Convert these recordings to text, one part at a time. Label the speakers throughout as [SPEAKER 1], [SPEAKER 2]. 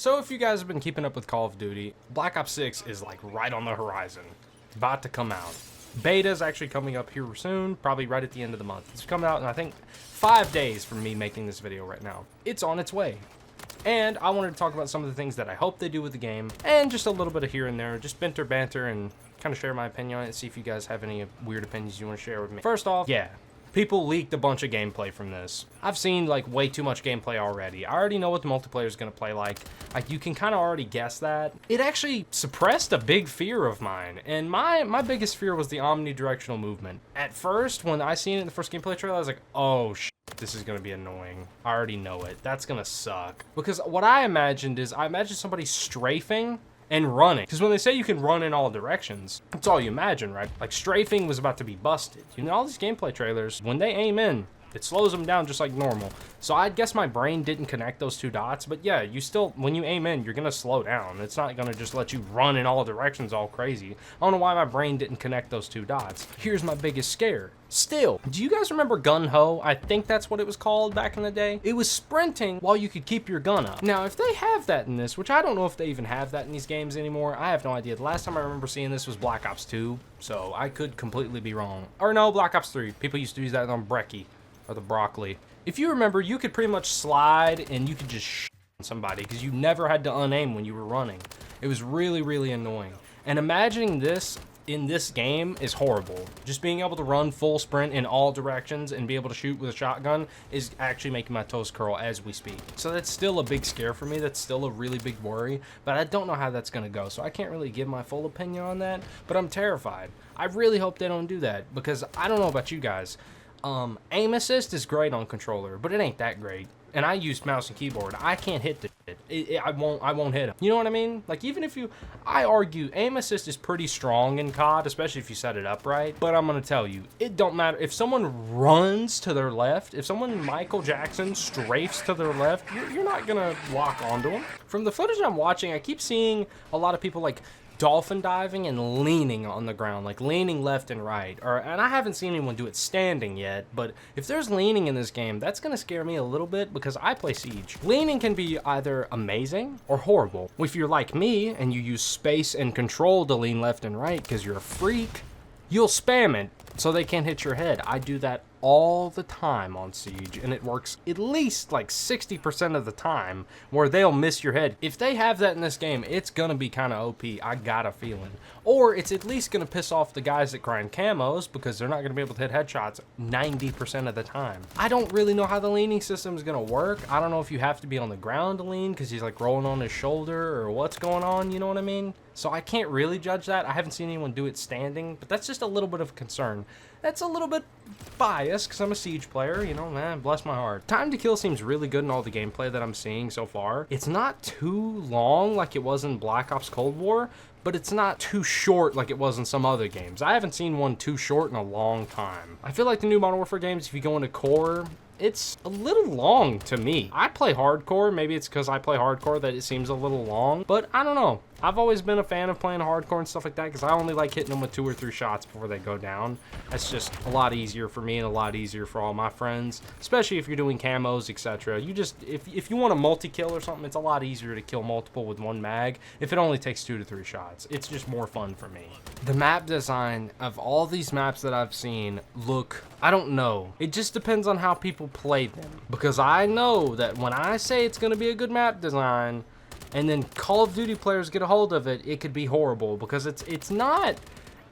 [SPEAKER 1] So if you guys have been keeping up with Call of Duty, Black Ops 6 is like right on the horizon. It's about to come out. Beta is actually coming up here soon, probably right at the end of the month. It's coming out in I think 5 days from me making this video right now. It's on its way. And I wanted to talk about some of the things that I hope they do with the game, and just a little bit of here and there, just banter and kind of share my opinion on it, see if you guys have any weird opinions you want to share with me. First off, yeah. People leaked a bunch of gameplay from this. I've seen like way too much gameplay already. I already know what the multiplayer is going to play like. Like you can kind of already guess that. It actually suppressed a big fear of mine. And my biggest fear was the omnidirectional movement. At first, when I seen it in the first gameplay trailer, I was like, oh shit, this is going to be annoying. I already know it. That's going to suck. Because what I imagined is, I imagined somebody strafing and running. Because when they say you can run in all directions, that's all you imagine, right? Like strafing was about to be busted. You know, all these gameplay trailers, when they aim in, it slows them down just like normal. So I guess my brain didn't connect those two dots, but yeah, you still, when you aim in, you're gonna slow down. It's not gonna just let you run in all directions all crazy. I don't know why my brain didn't connect those two dots. Here's my biggest scare. Still, do you guys remember Gun Ho? I think that's what it was called back in the day. It was sprinting while you could keep your gun up. Now, if they have that in this, which I don't know if they even have that in these games anymore, I have no idea. The last time I remember seeing this was Black Ops 2, so I could completely be wrong. Or no, Black Ops 3. People used to use that on Brecci, or the broccoli. If you remember, you could pretty much slide and you could just on somebody because you never had to unaim when you were running. It was really, really annoying. And imagining this in this game is horrible. Just being able to run full sprint in all directions and be able to shoot with a shotgun is actually making my toes curl as we speak. So that's still a big scare for me. That's still a really big worry, but I don't know how that's gonna go. So I can't really give my full opinion on that, but I'm terrified. I really hope they don't do that because I don't know about you guys. Aim assist is great on controller, but it ain't that great. And I use mouse and keyboard. I can't hit the shit. I won't hit them. You know what I mean? Like even if I argue aim assist is pretty strong in COD, especially if you set it up right. But I'm gonna tell you, it don't matter. If someone runs to their left, if someone Michael Jackson strafes to their left, you're not gonna lock onto them. From the footage I'm watching, I keep seeing a lot of people like dolphin diving and leaning on the ground, like leaning left and right. And I haven't seen anyone do it standing yet, but if there's leaning in this game, that's gonna scare me a little bit because I play Siege. Leaning can be either amazing or horrible. If you're like me and you use space and control to lean left and right because you're a freak, you'll spam it so they can't hit your head. I do that all the time on Siege, and it works at least like 60% of the time where they'll miss your head. If they have that in this game, it's gonna be kind of OP, I got a feeling. Or it's at least gonna piss off the guys that grind camos because they're not gonna be able to hit headshots 90% of the time. I don't really know how the leaning system is gonna work. I don't know if you have to be on the ground to lean because he's like rolling on his shoulder or what's going on, you know what I mean? So I can't really judge that. I haven't seen anyone do it standing, but that's just a little bit of concern. That's a little bit biased because I'm a Siege player, you know, man, bless my heart. Time to kill seems really good in all the gameplay that I'm seeing so far. It's not too long like it was in Black Ops Cold War, but it's not too short like it was in some other games. I haven't seen one too short in a long time. I feel like the new Modern Warfare games, if you go into core, it's a little long to me. I play hardcore. Maybe it's because I play hardcore that it seems a little long, but I don't know. I've always been a fan of playing hardcore and stuff like that because I only like hitting them with 2 or 3 shots before they go down. That's just a lot easier for me and a lot easier for all my friends, especially if you're doing camos, etc. You just, if you want a multi-kill or something, it's a lot easier to kill multiple with 1 mag if it only takes 2 to 3 shots. It's just more fun for me. The map design of all these maps that I've seen look, I don't know. It just depends on how people play them, because I know that when I say it's going to be a good map design, and then Call of Duty players get a hold of it, it could be horrible because it's not.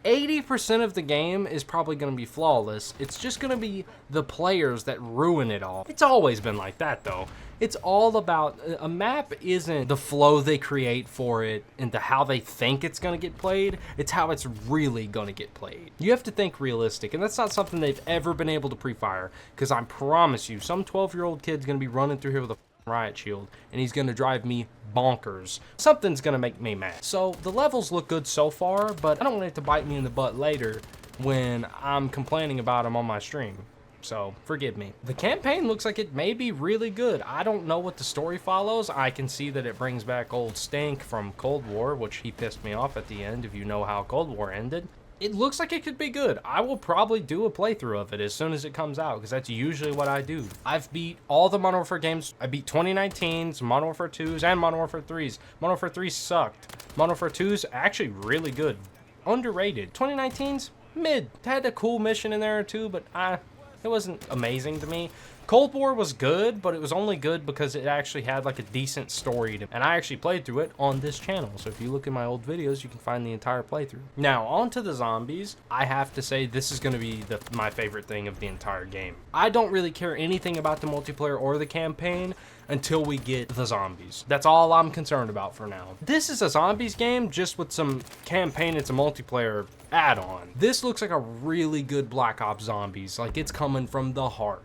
[SPEAKER 1] 80% of the game is probably going to be flawless. It's just going to be the players that ruin it all. It's always been like that though. It's all about, a map isn't the flow they create for it and how they think it's going to get played. It's how it's really going to get played. You have to think realistic, and that's not something they've ever been able to pre-fire, because I promise you, some 12-year-old kid's going to be running through here with a riot shield and he's gonna drive me bonkers. Something's gonna make me mad. So the levels look good so far, but I don't want it to bite me in the butt later when I'm complaining about them on my stream. So forgive me. The campaign looks like it may be really good. I don't know what the story follows. I can see that it brings back old Stank from Cold War, which he pissed me off at the end if you know how Cold War ended. It looks like it could be good. I will probably do a playthrough of it as soon as it comes out, because that's usually what I do. I've beat all the Modern Warfare games. I beat 2019's, Modern Warfare 2's, and Modern Warfare 3's. Modern Warfare 3 sucked. Modern Warfare 2's actually really good. Underrated. 2019's, mid. It had a cool mission in there too, but it wasn't amazing to me. Cold War was good, but it was only good because it actually had like a decent story and I actually played through it on this channel. So if you look in my old videos, you can find the entire playthrough. Now, on to the zombies. I have to say this is going to be my favorite thing of the entire game. I don't really care anything about the multiplayer or the campaign until we get the zombies. That's all I'm concerned about for now. This is a zombies game just with some campaign and some multiplayer add-on. This looks like a really good Black Ops Zombies. Like, it's coming from the heart.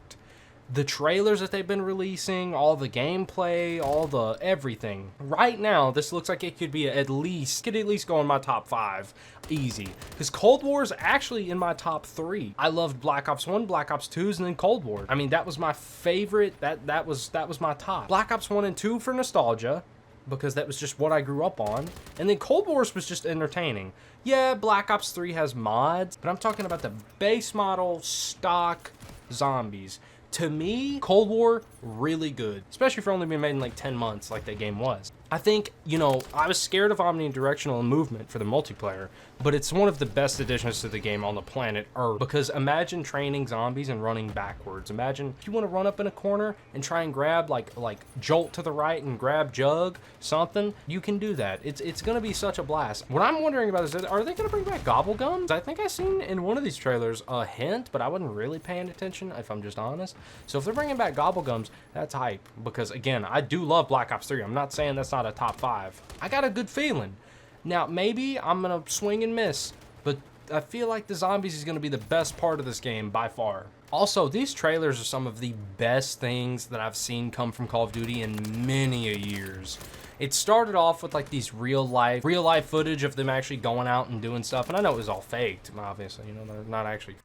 [SPEAKER 1] The trailers that they've been releasing, all the gameplay, all the everything. Right now, this looks like it could at least go in my top 5 easy. Because Cold War is actually in my top 3. I loved Black Ops 1, Black Ops 2's, and then Cold War. I mean, that was my favorite. That was my top. Black Ops 1 and 2 for nostalgia, because that was just what I grew up on. And then Cold Wars was just entertaining. Yeah, Black Ops 3 has mods, but I'm talking about the base model stock zombies. To me, Cold War, really good. Especially for only being made in like 10 months like that game was. I think, you know, I was scared of omnidirectional movement for the multiplayer, but it's one of the best additions to the game on the planet Earth. Because imagine training zombies and running backwards. Imagine if you want to run up in a corner and try and grab, like jolt to the right and grab Jug, something, you can do that. It's going to be such a blast. What I'm wondering about is, are they going to bring back gobble gums? I think I seen in one of these trailers a hint, but I wasn't really paying attention, if I'm just honest. So if they're bringing back gobble gums, that's hype. Because again, I do love Black Ops 3. I'm not saying that's not a top 5. I got a good feeling. Now, maybe I'm going to swing and miss, but I feel like the zombies is going to be the best part of this game by far. Also, these trailers are some of the best things that I've seen come from Call of Duty in many a years. It started off with like these real life footage of them actually going out and doing stuff, and I know it was all faked, obviously, you know, they're not actually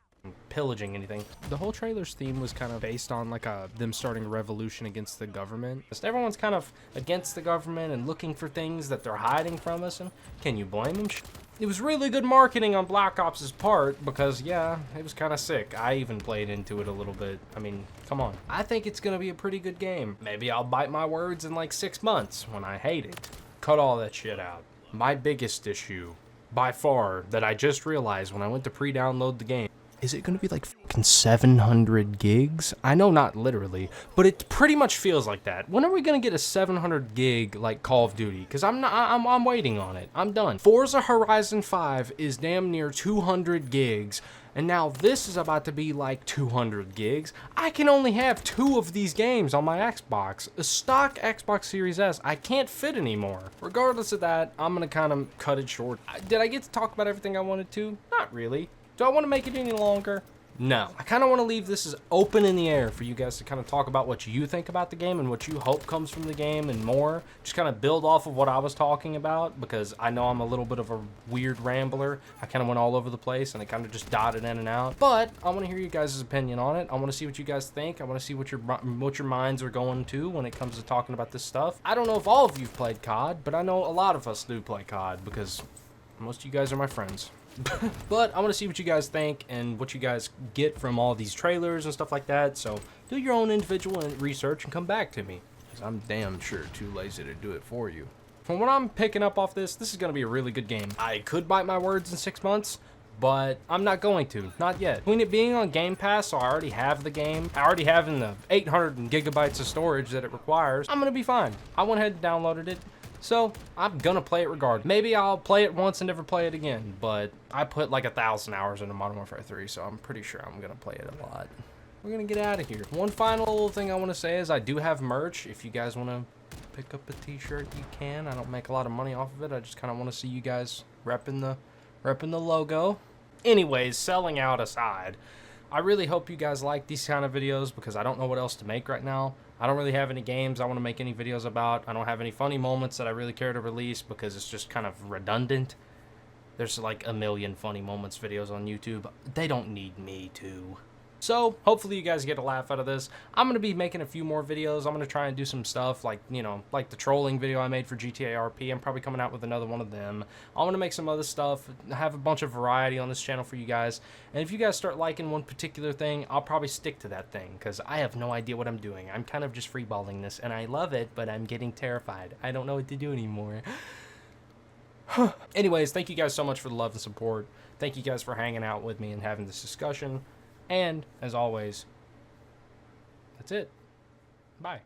[SPEAKER 1] pillaging anything. The whole trailer's theme was kind of based on like them starting a revolution against the government. Everyone's kind of against the government and looking for things that they're hiding from us, and can you blame them? It was really good marketing on Black Ops' part because, yeah, it was kind of sick. I even played into it a little bit. I mean, come on. I think it's going to be a pretty good game. Maybe I'll bite my words in like 6 months when I hate it. Cut all that shit out. My biggest issue, by far, that I just realized when I went to pre-download the game, is it going to be like fucking 700 gigs? I know not literally, but it pretty much feels like that. When are we going to get a 700 gig like Call of Duty? Because I'm waiting on it. I'm done. Forza Horizon 5 is damn near 200 gigs. And now this is about to be like 200 gigs. I can only have 2 of these games on my Xbox. A stock Xbox Series S, I can't fit anymore. Regardless of that, I'm going to kind of cut it short. Did I get to talk about everything I wanted to? Not really. Do I want to make it any longer? No. I kind of want to leave this as open in the air for you guys to kind of talk about what you think about the game and what you hope comes from the game and more. Just kind of build off of what I was talking about, because I know I'm a little bit of a weird rambler. I kind of went all over the place and I kind of just dotted in and out. But I want to hear you guys' opinion on it. I want to see what you guys think. I want to see what your minds are going to when it comes to talking about this stuff. I don't know if all of you've played COD, but I know a lot of us do play COD because most of you guys are my friends. But I want to see what you guys think and what you guys get from all these trailers and stuff like that. So do your own individual research and come back to me, because I'm damn sure too lazy to do it for you. From what I'm picking up off this is going to be a really good game. I could bite my words in 6 months, but I'm not going to. Not yet. Between it being on Game Pass, so I already have the game. I already have in the 800 gigabytes of storage that it requires. I'm going to be fine. I went ahead and downloaded it. So, I'm gonna play it regardless. Maybe I'll play it once and never play it again, but I put like 1,000 hours into Modern Warfare 3, so I'm pretty sure I'm gonna play it a lot. We're gonna get out of here. One final little thing I want to say is I do have merch. If you guys want to pick up a t-shirt, you can. I don't make a lot of money off of it. I just kind of want to see you guys repping the logo. Anyways, selling out aside, I really hope you guys like these kind of videos because I don't know what else to make right now. I don't really have any games I want to make any videos about. I don't have any funny moments that I really care to release because it's just kind of redundant. There's like a million funny moments videos on YouTube. They don't need me to. So hopefully you guys get a laugh out of this. I'm going to be making a few more videos. I'm going to try and do some stuff like, you know, like the trolling video I made for GTA RP. I'm probably coming out with another one of them. I want to make some other stuff, have a bunch of variety on this channel for you guys. And if you guys start liking one particular thing, I'll probably stick to that thing because I have no idea what I'm doing. I'm kind of just freeballing this and I love it, but I'm getting terrified. I don't know what to do anymore. Anyways, thank you guys so much for the love and support. Thank you guys for hanging out with me and having this discussion. And, as always, that's it. Bye.